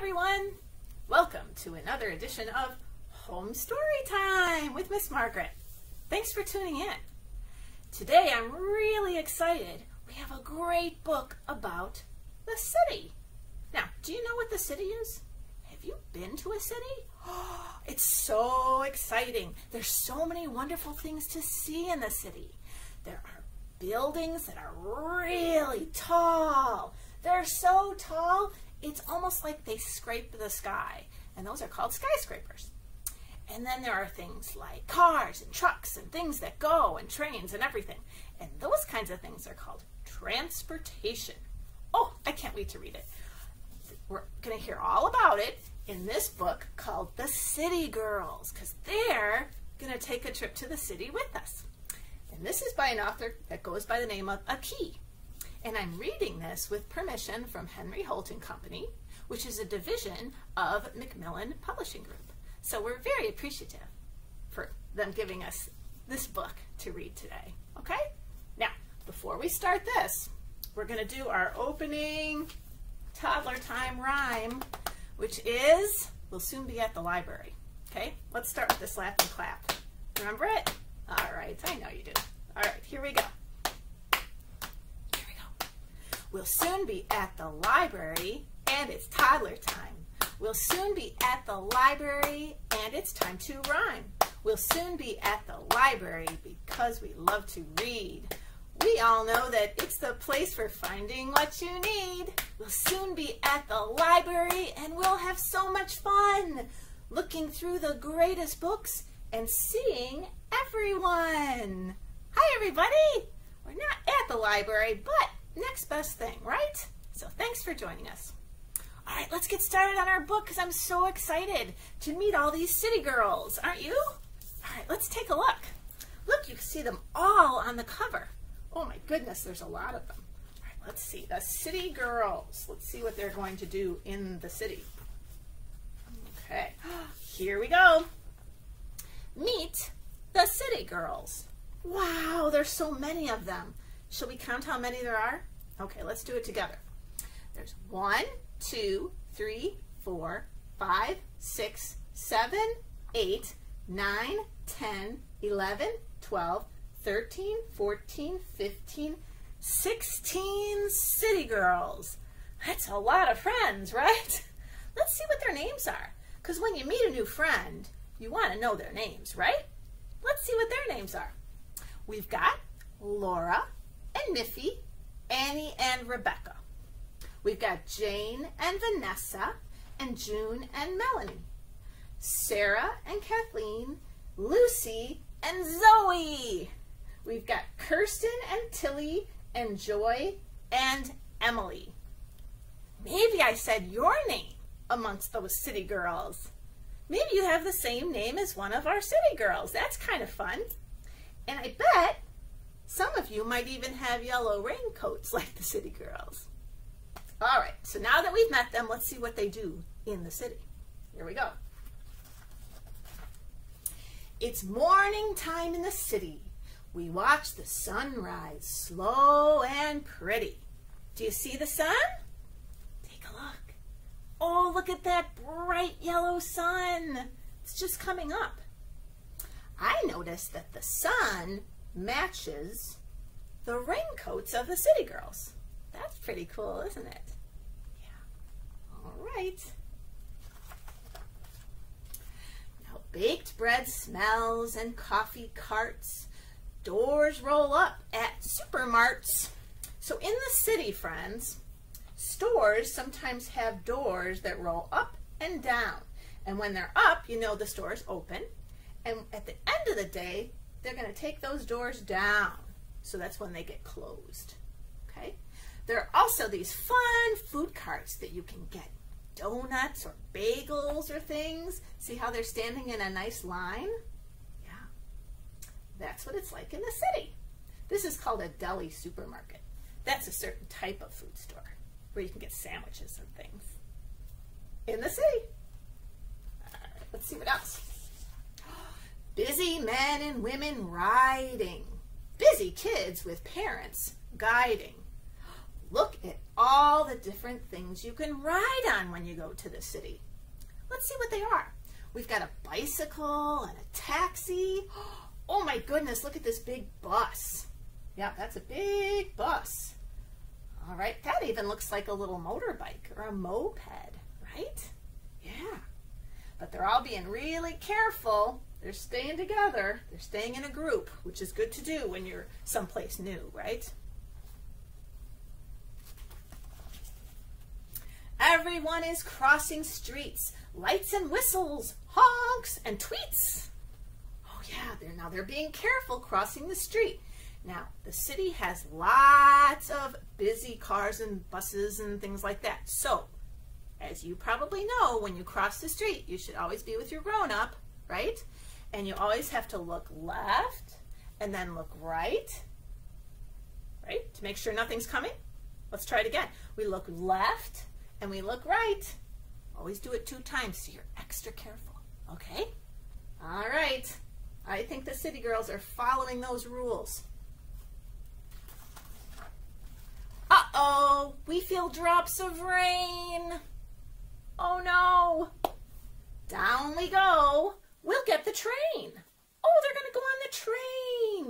everyone. Welcome to another edition of Home Story Time with Miss Margaret. Thanks for tuning in. Today I'm really excited. We have a great book about the city. Now, do you know what the city is? Have you been to a city? Oh, it's so exciting. There's so many wonderful things to see in the city. There are buildings that are really tall. They're so tall, it's almost like they scrape the sky, and those are called skyscrapers. And then there are things like cars and trucks and things that go and trains and everything. And those kinds of things are called transportation. Oh, I can't wait to read it. We're going to hear all about it in this book called The City Girls, because they're going to take a trip to the city with us. And this is by an author that goes by the name of A Key. And I'm reading this with permission from Henry Holt Co, which is a division of Macmillan Publishing Group. So we're very appreciative for them giving us this book to read today. Okay? Now, before we start this, we're going to do our opening toddler time rhyme, which is, we'll soon be at the library. Okay? Let's start with this laugh and clap. Remember it? All right, I know you do. All right, here we go. We'll soon be at the library, and it's toddler time. We'll soon be at the library, and it's time to rhyme. We'll soon be at the library because we love to read. We all know that it's the place for finding what you need. We'll soon be at the library, and we'll have so much fun looking through the greatest books and seeing everyone. Hi, everybody. We're not at the library, but next best thing, right? So thanks for joining us. All right, let's get started on our book because I'm so excited to meet all these city girls, aren't you? All right, let's take a look. Look, you can see them all on the cover. Oh my goodness, there's a lot of them. All right, let's see, the city girls. Let's see what they're going to do in the city. Okay, here we go. Meet the city girls. Wow, there's so many of them. Shall we count how many there are? Okay, let's do it together. There's 1, 2, 3, 4, 5, 6, 7, 8, 9, 10, 11, 12, 13, 14, 15, 16 city girls. That's a lot of friends, right? Let's see what their names are. Because when you meet a new friend, you want to know their names, right? Let's see what their names are. We've got Laura and Miffy, Annie and Rebecca. We've got Jane and Vanessa, and June and Melanie. Sarah and Kathleen, Lucy and Zoe. We've got Kirsten and Tilly, and Joy and Emily. Maybe I said your name amongst those city girls. Maybe you have the same name as one of our city girls. That's kind of fun. And I bet some of you might even have yellow raincoats like the city girls. All right, so now that we've met them, let's see what they do in the city. Here we go. It's morning time in the city. We watch the sun rise slow and pretty. Do you see the sun? Take a look. Oh, look at that bright yellow sun. It's just coming up. I noticed that the sun matches the raincoats of the city girls. That's pretty cool, isn't it? Yeah. All right. Now, baked bread smells and coffee carts. Doors roll up at supermarts. So in the city, friends, stores sometimes have doors that roll up and down. And when they're up, you know the store is open. And at the end of the day, they're going to take those doors down. So that's when they get closed. Okay? There are also these fun food carts that you can get. Donuts or bagels or things. See how they're standing in a nice line? Yeah. That's what it's like in the city. This is called a deli supermarket. That's a certain type of food store where you can get sandwiches and things. In the city. All right, let's see what else. Busy men and women riding. Busy kids with parents guiding. Look at all the different things you can ride on when you go to the city. Let's see what they are. We've got a bicycle and a taxi. Oh my goodness, look at this big bus. Yeah, that's a big bus. All right, that even looks like a little motorbike or a moped, right? Yeah, but they're all being really careful. They're staying together. They're staying in a group, which is good to do when you're someplace new, right? Everyone is crossing streets, lights and whistles, honks and tweets. Oh yeah, they're being careful crossing the street. Now, the city has lots of busy cars and buses and things like that. So, as you probably know, when you cross the street, you should always be with your grown-up, right? And you always have to look left and then look right, to make sure nothing's coming. Let's try it again. We look left and we look right. Always do it 2 times so you're extra careful, okay? All right. I think the city girls are following those rules. Uh-oh, we feel drops of rain. Oh no. Down we go. We'll get the train. Oh, they're going to go on the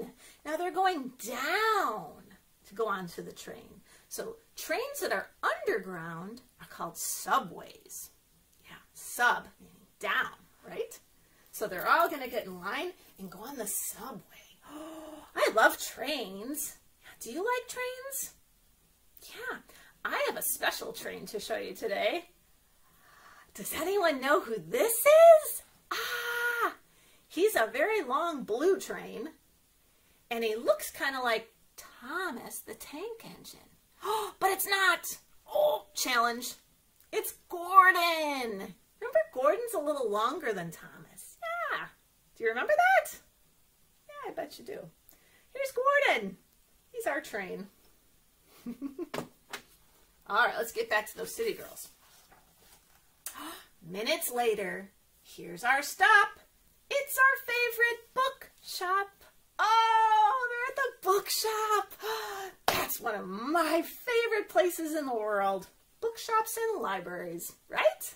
train. Now they're going down to go onto the train. So trains that are underground are called subways. Yeah, sub, meaning down, right? So they're all going to get in line and go on the subway. Oh, I love trains. Do you like trains? Yeah, I have a special train to show you today. Does anyone know who this is? Ah, he's a very long blue train, and he looks kind of like Thomas the Tank Engine. Oh, but it's not. Oh, challenge. It's Gordon. Remember, Gordon's a little longer than Thomas. Yeah. Do you remember that? Yeah, I bet you do. Here's Gordon. He's our train. All right, let's get back to those city girls. Minutes later, here's our stop. It's our favorite bookshop. Oh, they're at the bookshop. That's one of my favorite places in the world. Bookshops and libraries, right?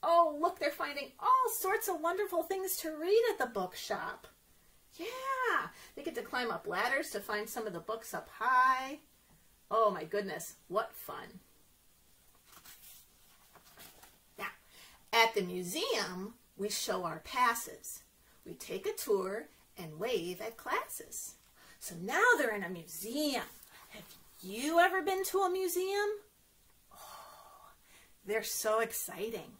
Oh, look, they're finding all sorts of wonderful things to read at the bookshop. Yeah, they get to climb up ladders to find some of the books up high. Oh my goodness, what fun. Now, at the museum, we show our passes. We take a tour and wave at classes. So now they're in a museum. Have you ever been to a museum? Oh, they're so exciting.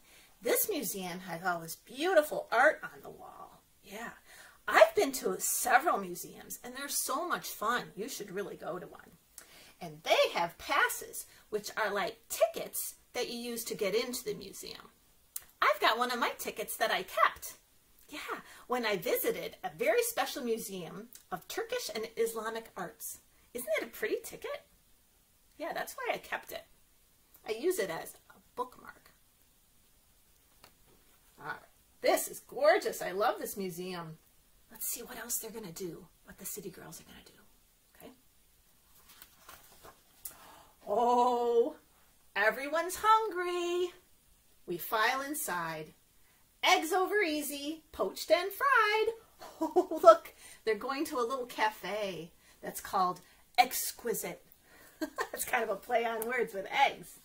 This museum has all this beautiful art on the wall. Yeah, I've been to several museums and they're so much fun. You should really go to one. And they have passes, which are like tickets that you use to get into the museum. I've got one of my tickets that I kept. Yeah, when I visited a very special museum of Turkish and Islamic arts. Isn't it a pretty ticket? Yeah, that's why I kept it. I use it as a bookmark. All right, this is gorgeous. I love this museum. Let's see what else they're going to do, what the city girls are going to do. Okay. Oh, everyone's hungry. We file inside. Eggs over easy, poached and fried. Oh, look, they're going to a little cafe that's called Exquisite. That's kind of a play on words with eggs.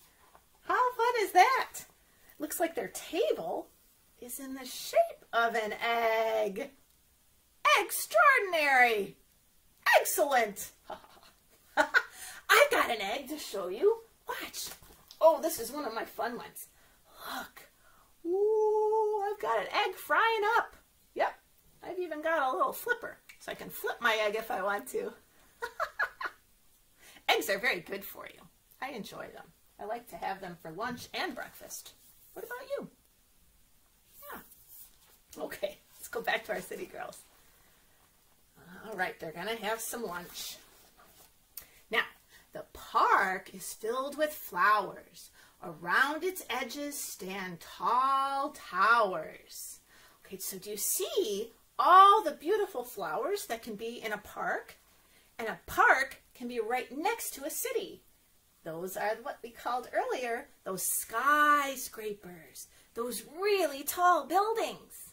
How fun is that? Looks like their table is in the shape of an egg. Extraordinary. Excellent. I've got an egg to show you. Watch. Oh, this is one of my fun ones. Look. Ooh, I've got an egg frying up. Yep. I've even got a little flipper, so I can flip my egg if I want to. Eggs are very good for you. I enjoy them. I like to have them for lunch and breakfast. What about you? Yeah. Okay, let's go back to our city girls. All right, they're going to have some lunch. Now, the park is filled with flowers. Around its edges stand tall towers. Okay, so do you see all the beautiful flowers that can be in a park? And a park can be right next to a city. Those are what we called earlier, those skyscrapers, those really tall buildings.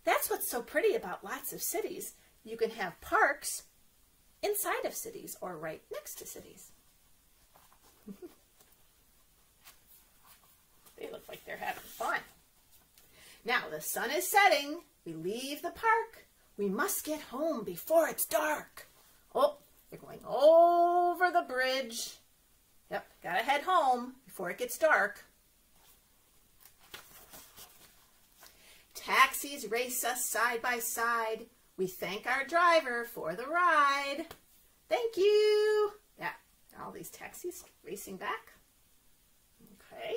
That's what's so pretty about lots of cities. You can have parks inside of cities or right next to cities. They look like they're having fun. Now the sun is setting. We leave the park. We must get home before it's dark. Oh, they're going over the bridge. Yep, gotta head home before it gets dark. Taxis race us side by side. We thank our driver for the ride. Thank you. Yeah, all these taxis racing back. Okay,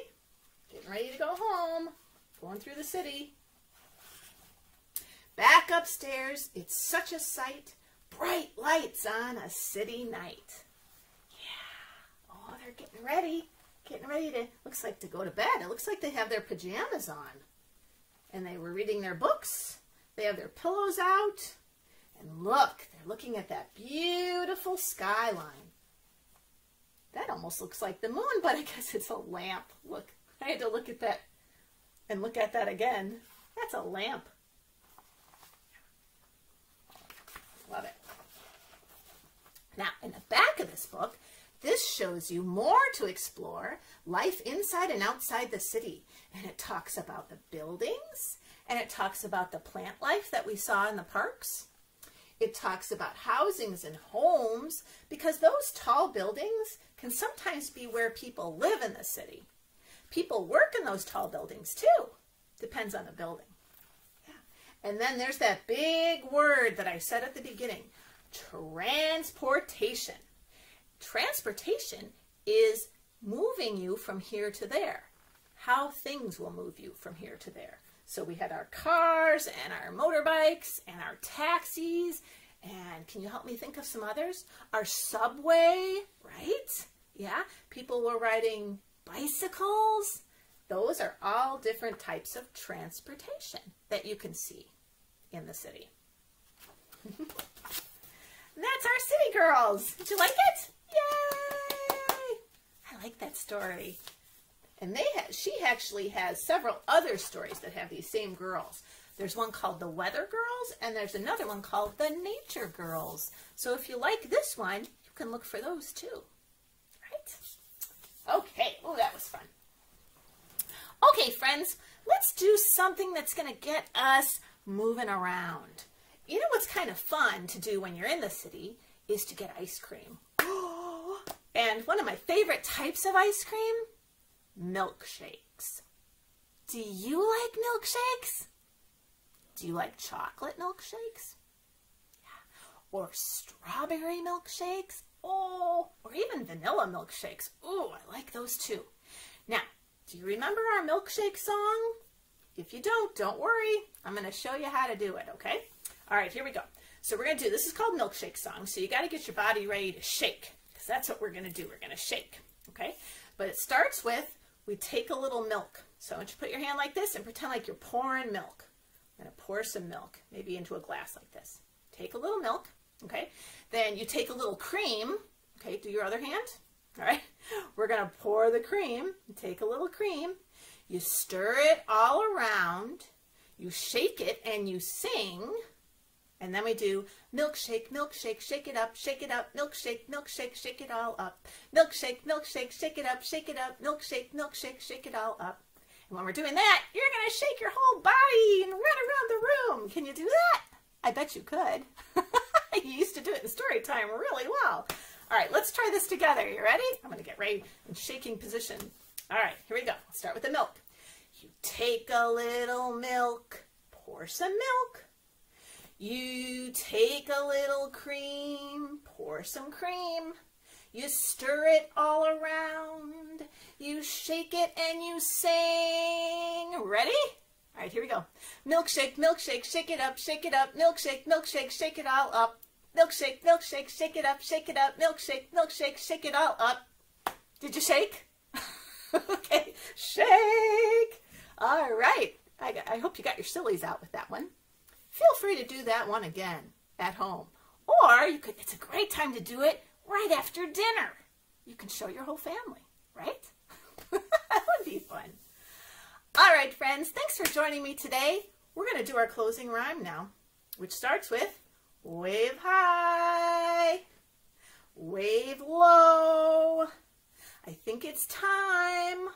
getting ready to go home. Going through the city. Back upstairs, it's such a sight. Bright lights on a city night. Yeah. Oh, they're getting ready. Getting ready to, looks like to go to bed. It looks like they have their pajamas on. And they were reading their books. They have their pillows out. And look, they're looking at that beautiful skyline. That almost looks like the moon, but I guess it's a lamp. Look, I had to look at that and look at that again. That's a lamp. Love it. Now, in the back of this book, this shows you more to explore, life inside and outside the city. And it talks about the buildings, and it talks about the plant life that we saw in the parks. It talks about housings and homes, because those tall buildings can sometimes be where people live in the city. People work in those tall buildings too. Depends on the building. Yeah. And then there's that big word that I said at the beginning, transportation. Transportation is moving you from here to there. How things will move you from here to there. So we had our cars and our motorbikes and our taxis. And can you help me think of some others? Our subway, right? Yeah, people were riding bicycles. Those are all different types of transportation that you can see in the city. And that's our City Girls. Did you like it? Yay! I like that story. And she actually has several other stories that have these same girls. There's one called The Weather Girls, and there's another one called The Nature Girls. So if you like this one, you can look for those too. Right? Okay. Oh, that was fun. Okay, friends, let's do something that's going to get us moving around. You know what's kind of fun to do when you're in the city is to get ice cream. And one of my favorite types of ice cream, milkshakes. Do you like milkshakes? Do you like chocolate milkshakes? Yeah. Or strawberry milkshakes? Oh, or even vanilla milkshakes. Oh, I like those too. Now, do you remember our milkshake song? If you don't worry. I'm going to show you how to do it, okay? All right, here we go. So we're going to do, this is called milkshake song, so you got to get your body ready to shake, because that's what we're going to do. We're going to shake, okay? But it starts with, we take a little milk. So I want you to put your hand like this and pretend like you're pouring milk. I'm going to pour some milk, maybe into a glass like this. Take a little milk, okay? Then you take a little cream, okay? Do your other hand, all right? We're going to pour the cream. You take a little cream. You stir it all around. You shake it and you sing. And then we do milkshake, milkshake, shake it up, milkshake, milkshake, shake it all up. Milkshake, milkshake, shake it up, milkshake, milkshake, shake it all up. And when we're doing that, you're going to shake your whole body and run around the room. Can you do that? I bet you could. You used to do it in story time really well. All right, let's try this together. You ready? I'm going to get ready in shaking position. All right, here we go. Let's start with the milk. You take a little milk, pour some milk. You take a little cream, pour some cream. You stir it all around. You shake it and you sing. Ready? All right, here we go. Milkshake, milkshake, shake it up, milkshake, milkshake, shake it all up. Milkshake, milkshake, shake it up, milkshake, milkshake, shake it all up. Did you shake? Okay, shake. All right. I hope you got your sillies out with that one. Feel free to do that one again at home. Or you could, it's a great time to do it right after dinner. you can show your whole family, right? That would be fun. All right, friends, thanks for joining me today. We're going to do our closing rhyme now, which starts with wave high, wave low. I think it's time.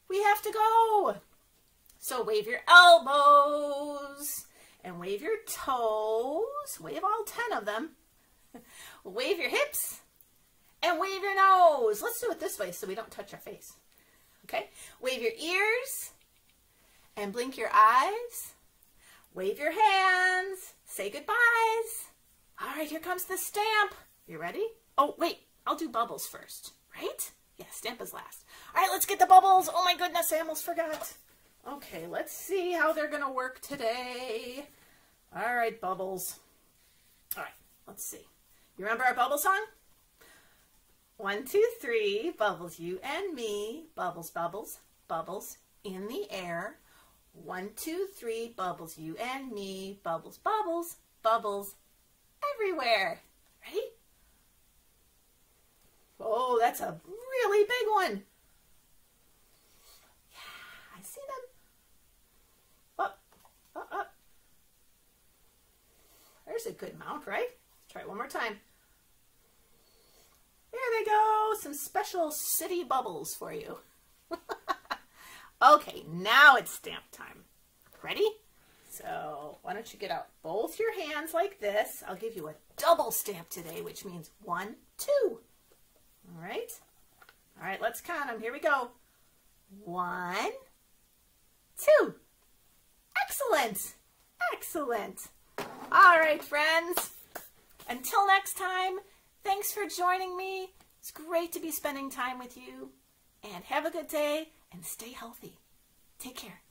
We have to go. So wave your elbows and wave your toes. Wave all 10 of them. Wave your hips and wave your nose. Let's do it this way so we don't touch our face. Okay? Wave your ears and blink your eyes. Wave your hands. Say goodbyes. All right, here comes the stamp. You ready? Oh, wait. I'll do bubbles first, right? Yeah, stamp is last. All right, let's get the bubbles. Oh my goodness, I almost forgot. Okay, let's see how they're going to work today. All right, bubbles. All right, let's see. You remember our bubble song? 1, 2, 3, bubbles, you and me. Bubbles, bubbles, bubbles in the air. 1, 2, 3, bubbles, you and me. Bubbles, bubbles, bubbles everywhere. Ready? Oh, that's a really big one. Yeah, I see them. Up, up, up. There's a good amount, right? Let's try it one more time. There they go. Some special city bubbles for you. Okay, now it's stamp time. Ready? So why don't you get out both your hands like this. I'll give you a double stamp today, which means 1, 2. All right. All right, let's count them. Here we go. 1, 2. Excellent. Excellent. All right, friends. Until next time, thanks for joining me. It's great to be spending time with you. And have a good day and stay healthy. Take care.